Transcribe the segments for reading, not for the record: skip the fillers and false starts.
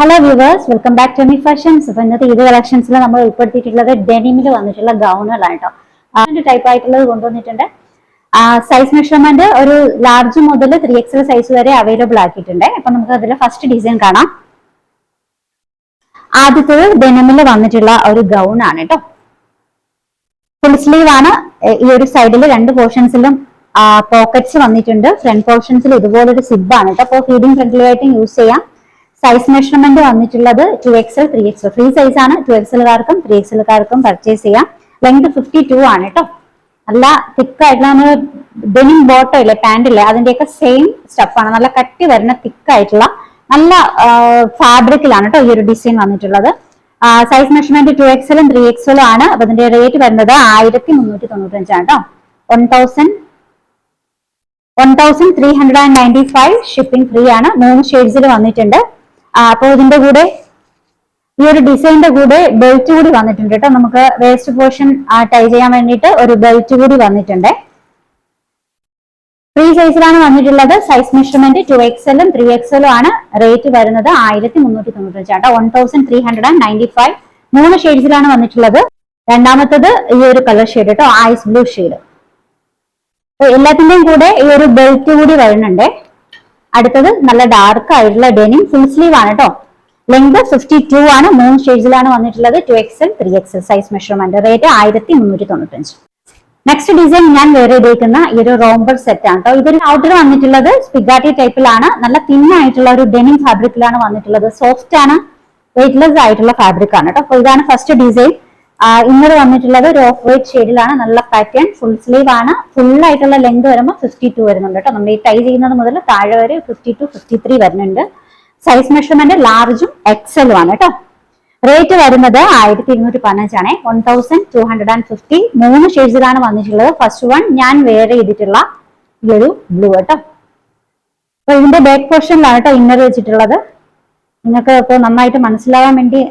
Hello viewers, welcome back to me fashions. അപ്പോൾ ഇന്നത്തെ ഇത് കളക്ഷൻസിൽ നമ്മൾ ഉൾപ്പെടുത്തിയിട്ടുള്ളത് ഡെനിമിൽ വന്നിട്ടുള്ള ഗൗണുകളാണ് കേട്ടോ. ടൈപ്പ് ആയിട്ടുള്ളത് കൊണ്ടുവന്നിട്ടുണ്ട്. സൈസ് മെഷർമെന്റ് ഒരു ലാർജ് മുതൽ 3XL സൈസ് വരെ അവൈലബിൾ ആക്കിയിട്ടുണ്ട്. അപ്പൊ നമുക്ക് അതിൽ ഫസ്റ്റ് ഡിസൈൻ കാണാം. ആദ്യത്തേത് ഡെനിമിൽ വന്നിട്ടുള്ള ഒരു ഗൗൺ ആണ് കേട്ടോ. ഫുൾ സ്ലീവ് ആണ്. ഈ ഒരു സൈഡിൽ രണ്ട് പോർഷൻസിലും പോക്കറ്റ്സ് വന്നിട്ടുണ്ട്. ഫ്രണ്ട് പോർഷൻസിൽ ഇതുപോലൊരു സിബ് ആണ് കേട്ടോ. അപ്പോൾ ഫീഡിംഗ് ഫ്രണ്ട്ലിയായിട്ടും യൂസ് ചെയ്യാം. സൈസ് മെഷർമെന്റ് വന്നിട്ടുള്ളത് 2XL 3XL ഫ്രീ സൈസ് ആണ്. 2XLകാർക്കും 3XLകാർക്കും പർച്ചേസ് ചെയ്യാം. ലെങ്ത് 52 ആണ് കേട്ടോ. നല്ല തിക്ക് ആയിട്ടുള്ള നമ്മൾ ഡെനിം ബോട്ടം ഇല്ലേ, പാന്റ് ഇല്ലേ, അതിന്റെയൊക്കെ സെയിം സ്റ്റഫാണ്. നല്ല കട്ടി വരുന്ന തിക്ക് ആയിട്ടുള്ള നല്ല ഫാബ്രിക്കിലാണ് കേട്ടോ ഈ ഒരു ഡിസൈൻ വന്നിട്ടുള്ളത്. സൈസ് മെഷർമെന്റ് 2XL 3XL ആണ്. അപ്പൊ അതിന്റെ റേറ്റ് വരുന്നത് 1395 ആണ് കേട്ടോ. 1395 ഷിപ്പിംഗ് ഫ്രീ ആണ്. 3 ഷെയ്ഡ്സിൽ വന്നിട്ടുണ്ട്. അപ്പോൾ ഇതിന്റെ കൂടെ ഈ ഒരു ഡിസൈനിന്റെ കൂടെ ബെൽറ്റ് കൂടി വന്നിട്ടുണ്ട് കേട്ടോ. നമുക്ക് വേസ്റ്റ് പോർഷൻ ടൈ ചെയ്യാൻ വേണ്ടിയിട്ട് ഒരു ബെൽറ്റ് കൂടി വന്നിട്ടുണ്ട്. ഫ്രീ സൈസിലാണ് വന്നിട്ടുള്ളത്. സൈസ് മെഷർമെന്റ് 2XL 3XL ആണ്. റേറ്റ് വരുന്നത് 1395 ആട്ടോ. 1395. 3 ഷെയ്ഡ്സിലാണ് വന്നിട്ടുള്ളത്. രണ്ടാമത്തത് ഈ ഒരു കളർ ഷെയ്ഡ് കേട്ടോ, ഐസ് ബ്ലൂ ഷെയ്ഡ്. എല്ലാത്തിന്റെയും കൂടെ ഈ ഒരു ബെൽറ്റ് കൂടി വരുന്നുണ്ട്. അടുത്തത് നല്ല ഡാർക്ക് ആയിട്ടുള്ള ഡെനിം ഫുൾ സ്ലീവ് ആണ് കേട്ടോ. ലെങ്ത് 52 ആണ്. 3 ഷെയ്ഡ്സിലാണ് വന്നിട്ടുള്ളത്. 2XL 3XL size measurement. Rate 1395. Next design ഞാൻ വേറെ ചെയ്തിരിക്കുന്ന ഈ ഒരു റോംബർ സെറ്റ് ആണ് കേട്ടോ. ഇതൊരു ഔട്ടർ വന്നിട്ടുള്ളത് സ്പിഗാട്ടി ടൈപ്പിലാണ്. നല്ല തിൻ ആയിട്ടുള്ള ഒരു ഡെനിം ഫാബ്രിക്കിലാണ് വന്നിട്ടുള്ളത്. സോഫ്റ്റ് ആണ്, വെയിറ്റ്ലെസ് ആയിട്ടുള്ള ഫാബ്രിക് ആണ് കേട്ടോ. അപ്പോൾ ഇതാണ് ഫസ്റ്റ് ഡിസൈൻ. ഇന്നർ വന്നിട്ടുള്ളത് ഒരു ഓഫ് വൈറ്റ് ഷെയ്ഡിലാണ്. നല്ല പാറ്റേൺ ഫുൾ സ്ലീവ് ആണ്. ഫുൾ ആയിട്ടുള്ള ലെങ്ത് വരുമ്പോൾ 52 വരുന്നുണ്ട് കേട്ടോ. നമ്മൾ ഈ ടൈ ചെയ്യുന്നത് മുതൽ താഴെ വരെ 52 53 വരുന്നുണ്ട്. സൈസ് മെഷർമെന്റ് ലാർജും എക്സലും ആണ് കേട്ടോ. റേറ്റ് വരുന്നത് 1215 ആണ്. 1250. 3 ഷെയ്ഡ്സിലാണ് വന്നിട്ടുള്ളത്. ഫസ്റ്റ് വൺ ഞാൻ വെയർ ചെയ്തിട്ടുള്ള ഈ ഒരു ബ്ലൂ കേട്ടോ. അപ്പൊ ഇതിന്റെ ബാക്ക് പോർഷനിലാണ് കേട്ടോ ഇന്നർ വെച്ചിട്ടുള്ളത്. നിങ്ങൾക്ക് ഇപ്പോൾ നന്നായിട്ട് മനസ്സിലാവാൻ വേണ്ടി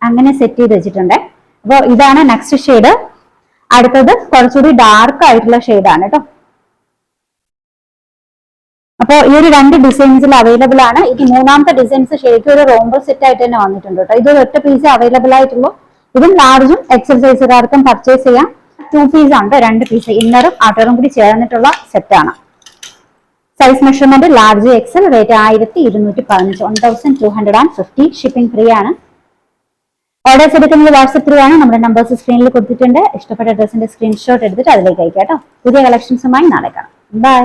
അങ്ങനെ സെറ്റ് ചെയ്ത് വെച്ചിട്ടുണ്ട്. അപ്പോൾ ഇതാണ് നെക്സ്റ്റ് ഷെയ്ഡ്. അടുത്തത് കുറച്ചുകൂടി ഡാർക്ക് ആയിട്ടുള്ള ഷെയ്ഡാണ് കേട്ടോ. അപ്പോൾ ഈ ഒരു 2 ഡിസൈൻസിൽ അവൈലബിൾ ആണ്. ഇത് മൂന്നാമത്തെ ഡിസൈൻസ് ശരിക്കും ഒരു റോംബർ സെറ്റ് ആയിട്ട് തന്നെ വന്നിട്ടുണ്ട് കേട്ടോ. ഇത് ഒറ്റ പീസ് അവൈലബിൾ ആയിട്ടുള്ളൂ. ഇതും ലാർജും എക്സൽ സൈസുകാർക്കും പർച്ചേസ് ചെയ്യാം. 2 പീസ് ആണ്, 2 പീസ് ഇന്നറും ഔട്ടറും കൂടി ചേർന്നിട്ടുള്ള സെറ്റ് ആണ്. Size measurement large XL. Rate 1215. 1250. Shipping free ആണ്. ഓർഡേഴ്സ് എടുക്കുന്നത് വാട്സ്ആപ്പ് ത്രൂ ആണ്. നമ്മുടെ നമ്പേഴ്സ് സ്ക്രീനിൽ കൊടുത്തിട്ടുണ്ട്. ഇഷ്ടപ്പെട്ട ഡ്രസ്സിന്റെ സ്ക്രീൻഷോട്ട് എടുത്തിട്ട് അതിലേക്ക് അയക്കാം കേട്ടോ. പുതിയ കളക്ഷൻസുമായി നാളെ കാണാം. ബൈ.